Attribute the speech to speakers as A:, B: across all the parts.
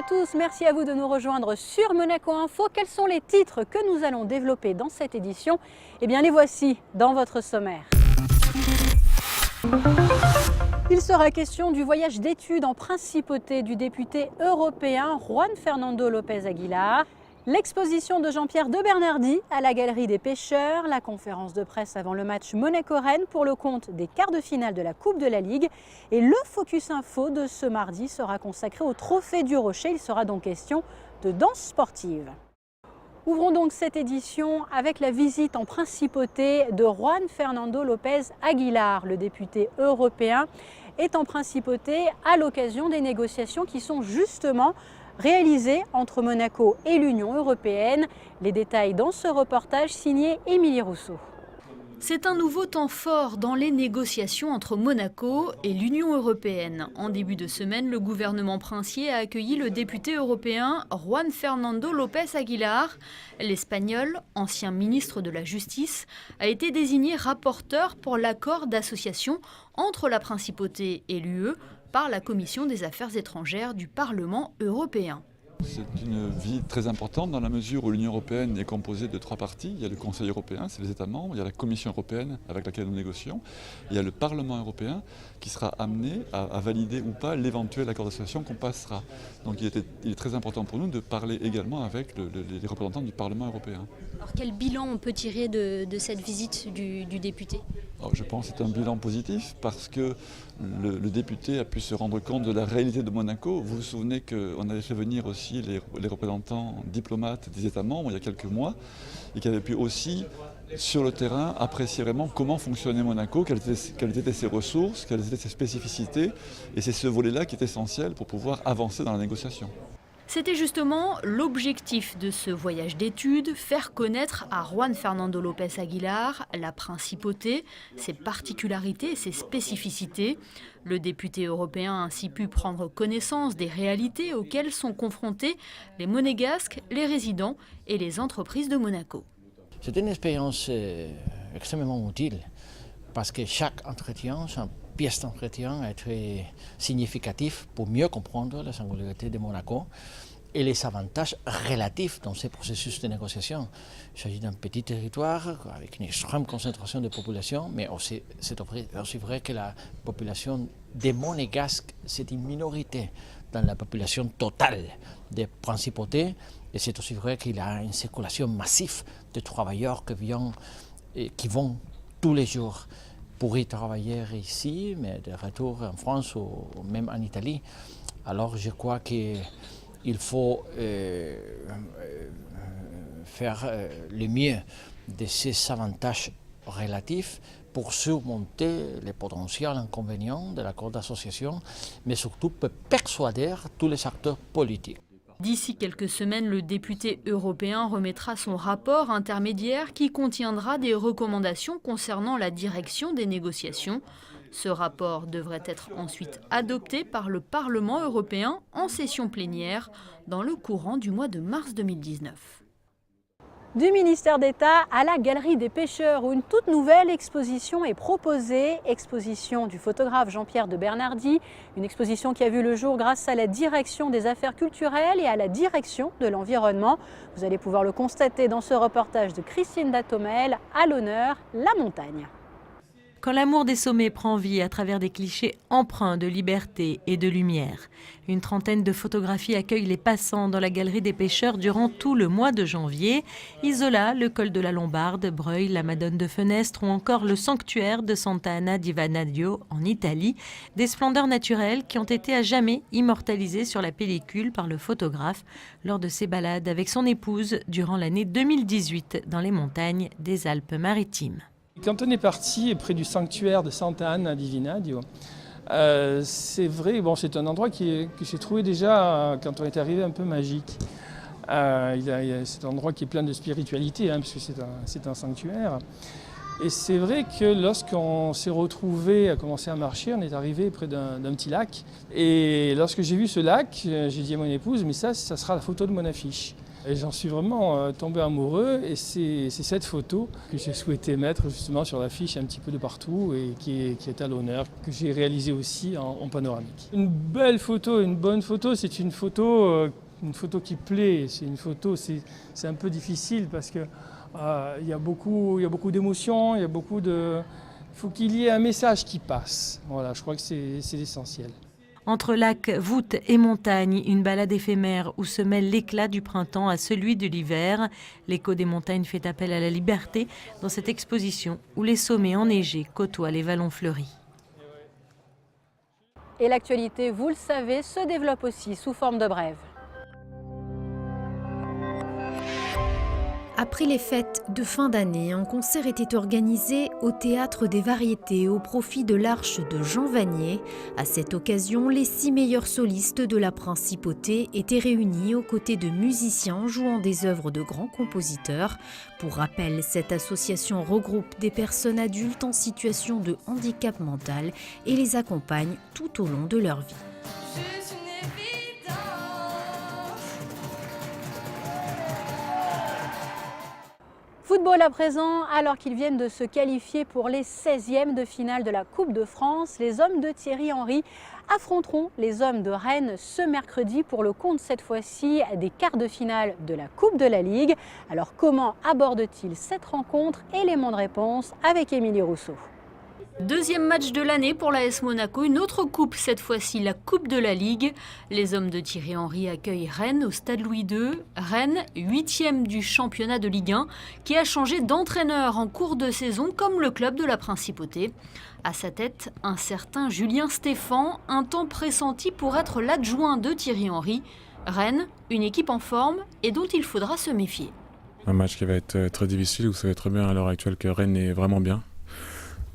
A: tous, merci à vous de nous rejoindre sur Monaco Info. Quels sont les titres que nous allons développer dans cette édition? Eh bien les voici dans votre sommaire. Il sera question du voyage d'études en principauté du député européen Juan Fernando López Aguilar, l'exposition de Jean-Pierre de Bernardi à la Galerie des Pêcheurs, la conférence de presse avant le match Monaco-Rennes pour le compte des quarts de finale de la Coupe de la Ligue et le Focus Info de ce mardi sera consacré au Trophée du Rocher. Il sera donc question de danse sportive. Ouvrons donc cette édition avec la visite en principauté de Juan Fernando López Aguilar. Le député européen est en principauté à l'occasion des négociations qui sont justement réalisées entre Monaco et l'Union européenne. Les détails dans ce reportage signé Émilie Rousseau.
B: C'est un nouveau temps fort dans les négociations entre Monaco et l'Union européenne. En début de semaine, le gouvernement princier a accueilli le député européen Juan Fernando López Aguilar. L'Espagnol, ancien ministre de la Justice, a été désigné rapporteur pour l'accord d'association entre la principauté et l'UE par la Commission des Affaires étrangères du Parlement européen.
C: C'est une visite très importante dans la mesure où l'Union européenne est composée de trois parties. Il y a le Conseil européen, c'est les États membres, il y a la Commission européenne avec laquelle nous négocions, il y a le Parlement européen qui sera amené à valider ou pas l'éventuel accord d'association qu'on passera. Donc il est très important pour nous de parler également avec les représentants du Parlement européen.
D: Alors quel bilan on peut tirer de cette visite du député ?
C: Alors, je pense que c'est un bilan positif parce que le député a pu se rendre compte de la réalité de Monaco. Vous vous souvenez qu'on avait fait venir aussi les représentants diplomates des États membres il y a quelques mois et qui avaient pu aussi, sur le terrain, apprécier vraiment comment fonctionnait Monaco, quelles étaient ses ressources, quelles étaient ses spécificités. Et c'est ce volet-là qui est essentiel pour pouvoir avancer dans la négociation.
B: C'était justement l'objectif de ce voyage d'études, faire connaître à Juan Fernando López Aguilar la principauté, ses particularités et ses spécificités. Le député européen a ainsi pu prendre connaissance des réalités auxquelles sont confrontés les Monégasques, les résidents et les entreprises de Monaco.
E: C'était une expérience extrêmement utile parce que chaque entretien, chaque pièce d'entretien est très significative pour mieux comprendre la singularité de Monaco et les avantages relatifs dans ces processus de négociation. Il s'agit d'un petit territoire avec une extrême concentration de population, mais c'est aussi vrai que la population des Monégasques, c'est une minorité dans la population totale des principautés, et c'est aussi vrai qu'il y a une circulation massive de travailleurs qui vont tous les jours pour y travailler ici, mais de retour en France ou même en Italie. Alors je crois qu'il faut faire le mieux de ces avantages relatifs pour surmonter les potentiels inconvénients de l'accord d'association, mais surtout pour persuader tous les acteurs politiques.
B: D'ici quelques semaines, le député européen remettra son rapport intermédiaire qui contiendra des recommandations concernant la direction des négociations. Ce rapport devrait être ensuite adopté par le Parlement européen en session plénière dans le courant du mois de mars 2019.
A: Du ministère d'État à la Galerie des Pêcheurs où une toute nouvelle exposition est proposée, exposition du photographe Jean-Pierre de Bernardi, une exposition qui a vu le jour grâce à la direction des affaires culturelles et à la direction de l'environnement. Vous allez pouvoir le constater dans ce reportage de Christine Datomel, à l'honneur, la montagne.
F: Quand l'amour des sommets prend vie à travers des clichés empreints de liberté et de lumière. Une trentaine de photographies accueillent les passants dans la Galerie des Pêcheurs durant tout le mois de janvier. Isola, le col de la Lombarde, Breuil, la Madone de Fenestre ou encore le sanctuaire de Santa Anna di Vanadio en Italie. Des splendeurs naturelles qui ont été à jamais immortalisées sur la pellicule par le photographe lors de ses balades avec son épouse durant l'année 2018 dans les montagnes des Alpes-Maritimes.
G: Quand on est parti près du sanctuaire de Santa Anna di Vanadio, c'est vrai, c'est un endroit que j'ai trouvé déjà, quand on est arrivé, un peu magique. C'est un endroit qui est plein de spiritualité, puisque c'est un sanctuaire. Et c'est vrai que lorsqu'on s'est retrouvé à commencer à marcher, on est arrivé près d'un petit lac. Et lorsque j'ai vu ce lac, j'ai dit à mon épouse, mais ça sera la photo de mon affiche. Et j'en suis vraiment tombé amoureux et c'est cette photo que j'ai souhaité mettre justement sur l'affiche un petit peu de partout et qui est à l'honneur, que j'ai réalisée aussi en panoramique. Une belle photo, une bonne photo, c'est une photo qui plaît. C'est une photo, c'est un peu difficile parce que il y a beaucoup d'émotions, il faut qu'il y ait un message qui passe. Voilà, je crois que c'est l'essentiel.
F: Entre lacs, voûtes et montagnes, une balade éphémère où se mêle l'éclat du printemps à celui de l'hiver. L'écho des montagnes fait appel à la liberté dans cette exposition où les sommets enneigés côtoient les vallons fleuris.
A: Et l'actualité, vous le savez, se développe aussi sous forme de brève.
H: Après les fêtes de fin d'année, un concert était organisé au Théâtre des Variétés au profit de l'Arche de Jean Vanier. À cette occasion, les 6 meilleurs solistes de la Principauté étaient réunis aux côtés de musiciens jouant des œuvres de grands compositeurs. Pour rappel, cette association regroupe des personnes adultes en situation de handicap mental et les accompagne tout au long de leur vie.
A: Football à présent, alors qu'ils viennent de se qualifier pour les 16e de finale de la Coupe de France, les hommes de Thierry Henry affronteront les hommes de Rennes ce mercredi pour le compte cette fois-ci des quarts de finale de la Coupe de la Ligue. Alors comment abordent-ils cette rencontre? Élément de réponse avec Émilie Rousseau.
B: Deuxième match de l'année pour l'AS Monaco, une autre coupe, cette fois-ci la Coupe de la Ligue. Les hommes de Thierry Henry accueillent Rennes au Stade Louis II. Rennes, 8e du championnat de Ligue 1, qui a changé d'entraîneur en cours de saison comme le club de la Principauté. À sa tête, un certain Julien Stéphan, un temps pressenti pour être l'adjoint de Thierry Henry. Rennes, une équipe en forme et dont il faudra se méfier.
I: Un match qui va être très difficile, vous savez très bien à l'heure actuelle que Rennes est vraiment bien.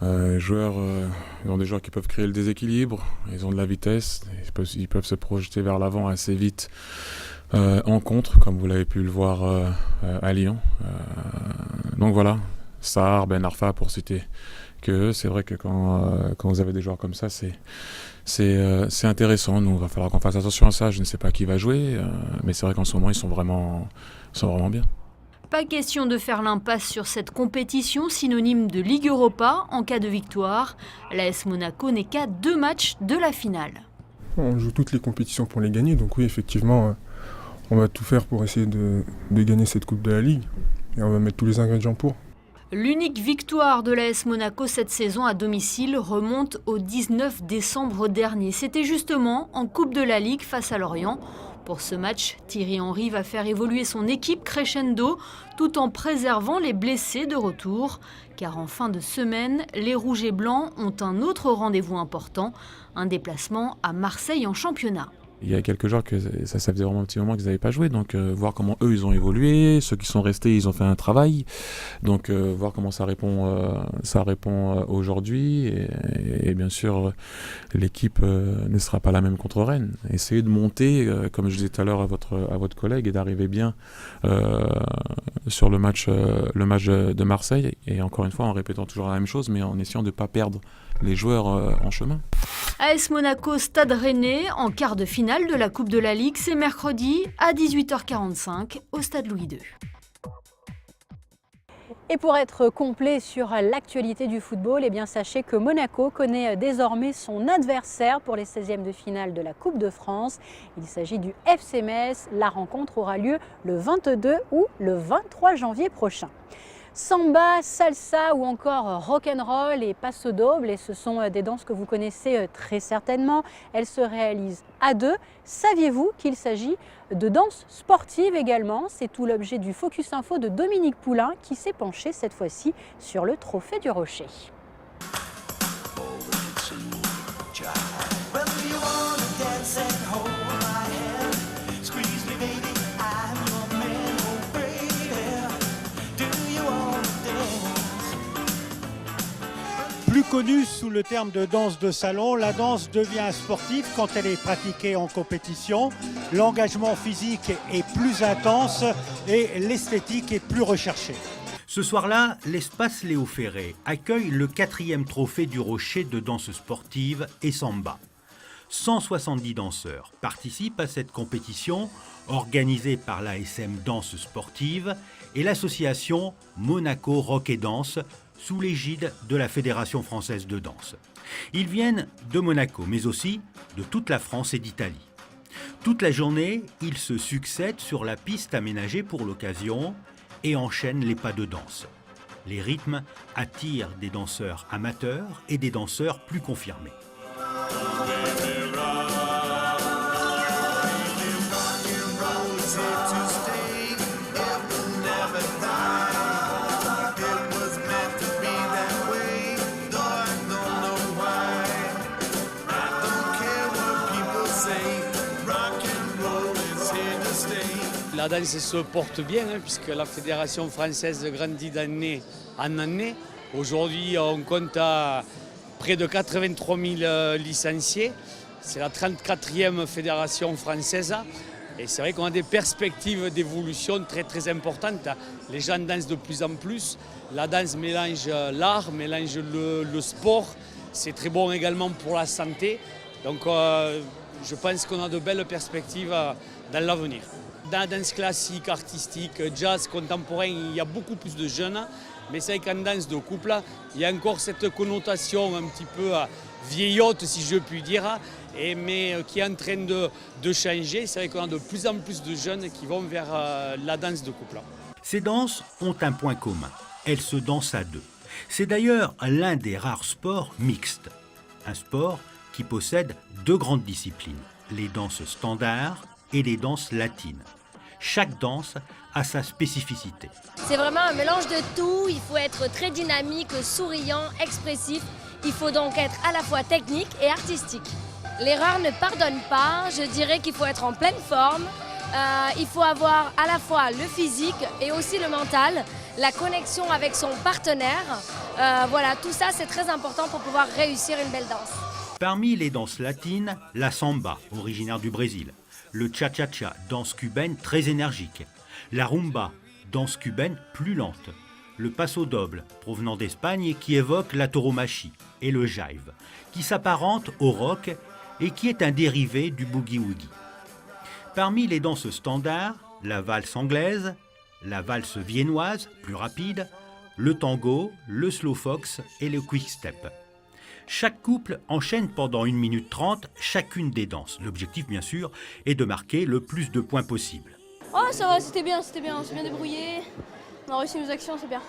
I: Les joueurs, ils ont des joueurs qui peuvent créer le déséquilibre, ils ont de la vitesse, ils peuvent se projeter vers l'avant assez vite en contre, comme vous l'avez pu le voir à Lyon. Donc voilà, Sarr, Ben Arfa pour citer que c'est vrai que quand vous avez des joueurs comme ça, c'est intéressant. Nous, il va falloir qu'on fasse attention à ça. Je ne sais pas qui va jouer, mais c'est vrai qu'en ce moment, ils sont vraiment bien.
B: Pas question de faire l'impasse sur cette compétition synonyme de Ligue Europa en cas de victoire. L'AS Monaco n'est qu'à 2 matchs de la finale.
J: On joue toutes les compétitions pour les gagner, donc oui, effectivement, on va tout faire pour essayer de gagner cette Coupe de la Ligue. Et on va mettre tous les ingrédients pour.
B: L'unique victoire de l'AS Monaco cette saison à domicile remonte au 19 décembre dernier. C'était justement en Coupe de la Ligue face à Lorient. Pour ce match, Thierry Henry va faire évoluer son équipe crescendo tout en préservant les blessés de retour. Car en fin de semaine, les Rouges et Blancs ont un autre rendez-vous important, un déplacement à Marseille en championnat.
I: Il y a quelques jours que ça faisait vraiment un petit moment qu'ils n'avaient pas joué, donc voir comment eux ils ont évolué, ceux qui sont restés ils ont fait un travail, donc voir comment ça répond aujourd'hui et bien sûr l'équipe ne sera pas la même contre Rennes. Essayez de monter, comme je disais tout à l'heure à votre collègue, et d'arriver bien sur le match de Marseille, et encore une fois en répétant toujours la même chose, mais en essayant de ne pas perdre les joueurs en chemin.
B: AS Monaco, Stade Rennais, en quart de finale de la Coupe de la Ligue, c'est mercredi à 18h45 au Stade Louis II.
A: Et pour être complet sur l'actualité du football, eh bien sachez que Monaco connaît désormais son adversaire pour les 16e de finale de la Coupe de France. Il s'agit du FC Metz. La rencontre aura lieu le 22 ou le 23 janvier prochain. Samba, salsa ou encore rock'n'roll et paso doble, et ce sont des danses que vous connaissez très certainement. Elles se réalisent à deux. Saviez-vous qu'il s'agit de danses sportives également? C'est tout l'objet du Focus Info de Dominique Poulain qui s'est penché cette fois-ci sur le Trophée du Rocher.
K: Plus connue sous le terme de danse de salon, la danse devient sportive quand elle est pratiquée en compétition. L'engagement physique est plus intense et l'esthétique est plus recherchée.
L: Ce soir-là, l'espace Léo Ferré accueille le 4e trophée du Rocher de danse sportive et samba. 170 danseurs participent à cette compétition organisée par l'ASM Danse Sportive et l'association Monaco Rock et Danse, sous l'égide de la Fédération française de danse. Ils viennent de Monaco, mais aussi de toute la France et d'Italie. Toute la journée, ils se succèdent sur la piste aménagée pour l'occasion et enchaînent les pas de danse. Les rythmes attirent des danseurs amateurs et des danseurs plus confirmés.
M: La danse se porte bien, puisque la Fédération française grandit d'année en année. Aujourd'hui, on compte à près de 83 000 licenciés. C'est la 34e fédération française. Et c'est vrai qu'on a des perspectives d'évolution très très importantes. Les gens dansent de plus en plus. La danse mélange l'art, mélange le sport. C'est très bon également pour la santé. Donc je pense qu'on a de belles perspectives dans l'avenir. Dans la danse classique, artistique, jazz, contemporain, il y a beaucoup plus de jeunes. Mais c'est vrai qu'en danse de couple, il y a encore cette connotation un petit peu vieillotte, si je puis dire, mais qui est en train de changer. C'est vrai qu'on a de plus en plus de jeunes qui vont vers la danse de couple.
L: Ces danses ont un point commun. Elles se dansent à deux. C'est d'ailleurs l'un des rares sports mixtes. Un sport qui possède deux grandes disciplines, les danses standards et les danses latines. Chaque danse a sa spécificité.
D: C'est vraiment un mélange de tout. Il faut être très dynamique, souriant, expressif. Il faut donc être à la fois technique et artistique. L'erreur ne pardonne pas. Je dirais qu'il faut être en pleine forme. Il faut avoir à la fois le physique et aussi le mental, la connexion avec son partenaire. Voilà, tout ça c'est très important pour pouvoir réussir une belle danse.
L: Parmi les danses latines, la samba, originaire du Brésil. Le cha-cha-cha, danse cubaine très énergique. La rumba, danse cubaine plus lente. Le paso doble, provenant d'Espagne et qui évoque la tauromachie. Et le jive, qui s'apparente au rock et qui est un dérivé du boogie-woogie. Parmi les danses standards, la valse anglaise, la valse viennoise, plus rapide, le tango, le slow fox et le quick step. Chaque couple enchaîne pendant 1 minute 30 chacune des danses. L'objectif, bien sûr, est de marquer le plus de points possible.
N: Oh, ça va, c'était bien, on s'est bien débrouillé. On a réussi nos actions, c'est bien.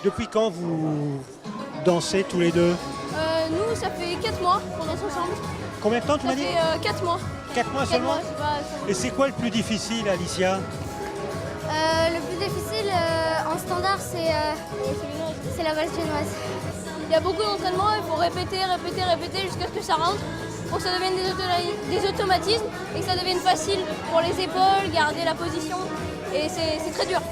K: Depuis quand vous dansez tous les deux?
N: Nous, ça fait 4 mois qu'on danse ensemble.
K: Combien de temps tu m'as dit?
N: Ça fait 4 mois.
K: 4 mois seulement?
N: 4 mois,
K: Et c'est quoi le plus difficile, Alicia?
O: Le plus difficile en standard, c'est la valse viennoise.
N: Il y a beaucoup d'entraînement, il faut répéter jusqu'à ce que ça rentre, pour que ça devienne des automatismes et que ça devienne facile pour les épaules, garder la position. Et c'est très dur.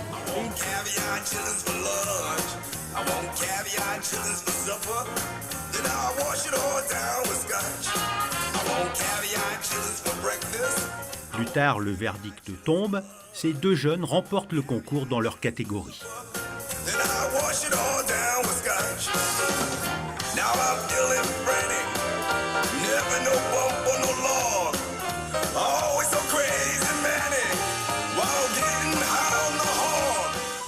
L: Plus tard, le verdict tombe. Ces deux jeunes remportent le concours dans leur catégorie.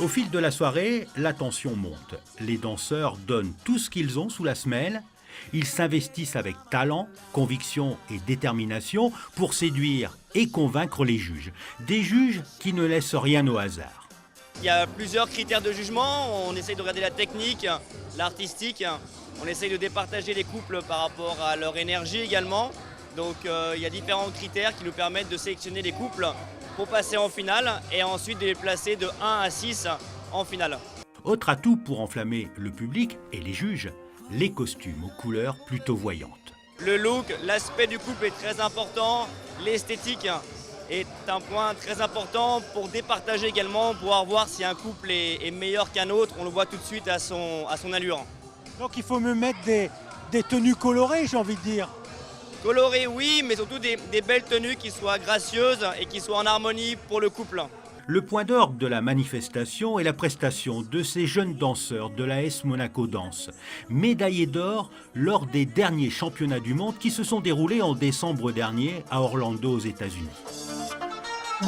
L: Au fil de la soirée, la tension monte. Les danseurs donnent tout ce qu'ils ont sous la semelle. Ils s'investissent avec talent, conviction et détermination pour séduire et convaincre les juges. Des juges qui ne laissent rien au hasard.
P: Il y a plusieurs critères de jugement. On essaye de regarder la technique, l'artistique. On essaye de départager les couples par rapport à leur énergie également. Donc il y a différents critères qui nous permettent de sélectionner les couples pour passer en finale et ensuite de les placer de 1 à 6 en finale.
L: Autre atout pour enflammer le public et les juges, les costumes aux couleurs plutôt voyantes.
P: Le look, l'aspect du couple est très important, l'esthétique est un point très important pour départager également, pouvoir voir si un couple est meilleur qu'un autre, on le voit tout de suite à son allure.
K: Donc il faut me mettre des tenues colorées, j'ai envie de dire.
P: Colorées, oui, mais surtout des belles tenues qui soient gracieuses et qui soient en harmonie pour le couple.
L: Le point d'orgue de la manifestation est la prestation de ces jeunes danseurs de l'AS Monaco Danse, médaillés d'or lors des derniers championnats du monde qui se sont déroulés en décembre dernier à Orlando aux États-Unis.
Q: On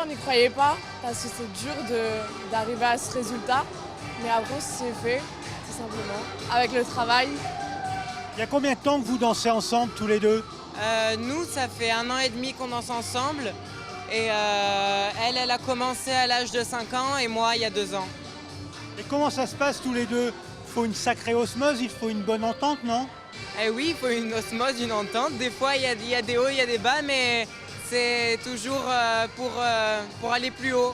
Q: n'y croyait pas parce que c'est dur d'arriver à ce résultat, mais après c'est fait, tout simplement, avec le travail.
K: Il y a combien de temps que vous dansez ensemble tous les deux?
R: Nous, ça fait 1 an et demi qu'on danse ensemble et elle a commencé à l'âge de 5 ans et moi il y a 2 ans.
K: Et comment ça se passe tous les deux? Il faut une sacrée osmose, il faut une bonne entente, non?
R: Eh oui, il faut une osmose, une entente. Des fois il y a des hauts, il y a des bas, mais c'est toujours pour aller plus haut.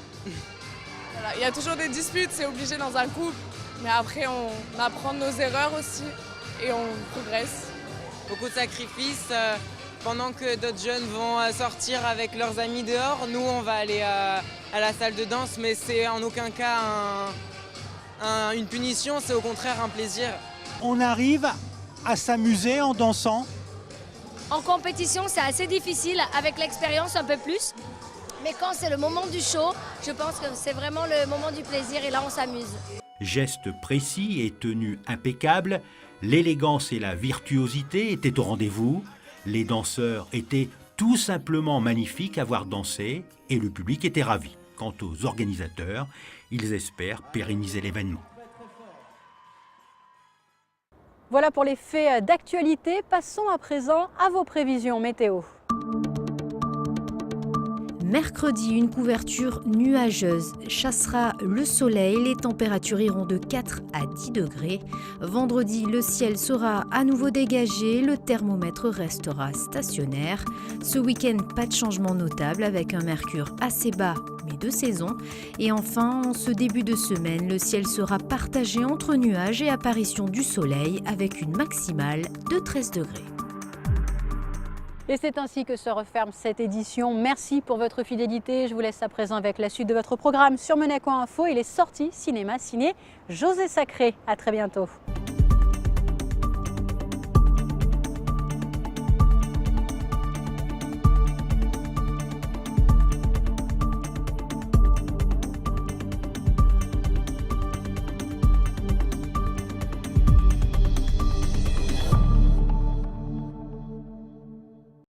Q: Voilà, il y a toujours des disputes, c'est obligé dans un couple, mais après on apprend de nos erreurs aussi et on progresse.
R: Beaucoup de sacrifices. Pendant que d'autres jeunes vont sortir avec leurs amis dehors, nous on va aller à la salle de danse, mais c'est en aucun cas une punition, c'est au contraire un plaisir.
K: On arrive à s'amuser en dansant.
D: En compétition, c'est assez difficile, avec l'expérience un peu plus. Mais quand c'est le moment du show, je pense que c'est vraiment le moment du plaisir et là on s'amuse.
L: Gestes précis et tenue impeccable, l'élégance et la virtuosité étaient au rendez-vous. Les danseurs étaient tout simplement magnifiques à voir danser et le public était ravi. Quant aux organisateurs, ils espèrent pérenniser l'événement.
A: Voilà pour les faits d'actualité. Passons à présent à vos prévisions météo.
H: Mercredi, une couverture nuageuse chassera le soleil. Les températures iront de 4 à 10 degrés. Vendredi, le ciel sera à nouveau dégagé. Le thermomètre restera stationnaire. Ce week-end, pas de changement notable avec un mercure assez bas, mais de saison. Et enfin, en ce début de semaine, le ciel sera partagé entre nuages et apparition du soleil avec une maximale de 13 degrés.
A: Et c'est ainsi que se referme cette édition. Merci pour votre fidélité. Je vous laisse à présent avec la suite de votre programme sur Monaco Info et les sorties cinéma ciné José Sacré. À très bientôt.